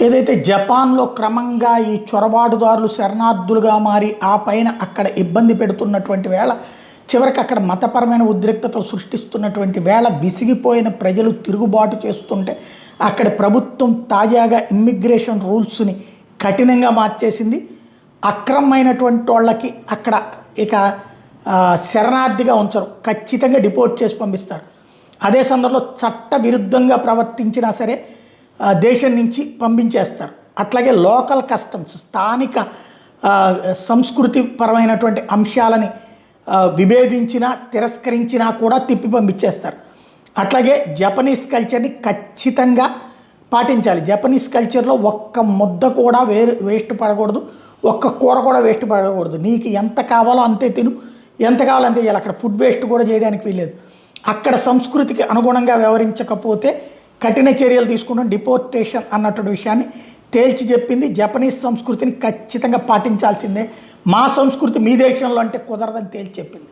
ఏదైతే జపాన్లో క్రమంగా ఈ చొరబాటుదారులు శరణార్థులుగా మారి ఆ పైన అక్కడ ఇబ్బంది పెడుతున్నటువంటి వేళ చివరికి అక్కడ మతపరమైన ఉద్రిక్తతలు సృష్టిస్తున్నటువంటి వేళ విసిగిపోయిన ప్రజలు తిరుగుబాటు చేస్తుంటే అక్కడ ప్రభుత్వం తాజాగా ఇమ్మిగ్రేషన్ రూల్స్ని కఠినంగా మార్చేసింది. అక్రమమైనటువంటి వాళ్ళకి అక్కడ ఇక శరణార్థిగా ఉంచరు, ఖచ్చితంగా డిపోర్ట్ చేసి పంపిస్తారు. అదే సందర్భంలో చట్ట విరుద్ధంగా ప్రవర్తించినా సరే దేశం నుంచి పంపించేస్తారు. అట్లాగే లోకల్ కస్టమ్స్ స్థానిక సంస్కృతి పరమైనటువంటి అంశాలని విభేదించినా తిరస్కరించినా కూడా తిప్పి పంపించేస్తారు. అట్లాగే జపనీస్ కల్చర్ని ఖచ్చితంగా పాటించాలి. జపనీస్ కల్చర్లో ఒక్క ముద్ద కూడా వేస్ట్ పడకూడదు, ఒక్క కూర కూడా వేస్ట్ పడకూడదు. నీకు ఎంత కావాలో అంతే తిను, ఎంత కావాలో అంతే చేయాలి. అక్కడ ఫుడ్ వేస్ట్ కూడా చేయడానికి వీల్లేదు. అక్కడ సంస్కృతికి అనుగుణంగా వ్యవహరించకపోతే కఠిన చర్యలు తీసుకుంటాం, డిపోర్టేషన్ అన్నటువంటి విషయాన్ని తేల్చి చెప్పింది. జపనీస్ సంస్కృతిని ఖచ్చితంగా పాటించాల్సిందే, మా సంస్కృతి మీ దేశంలో అంటే కుదరదని తేల్చి చెప్పింది.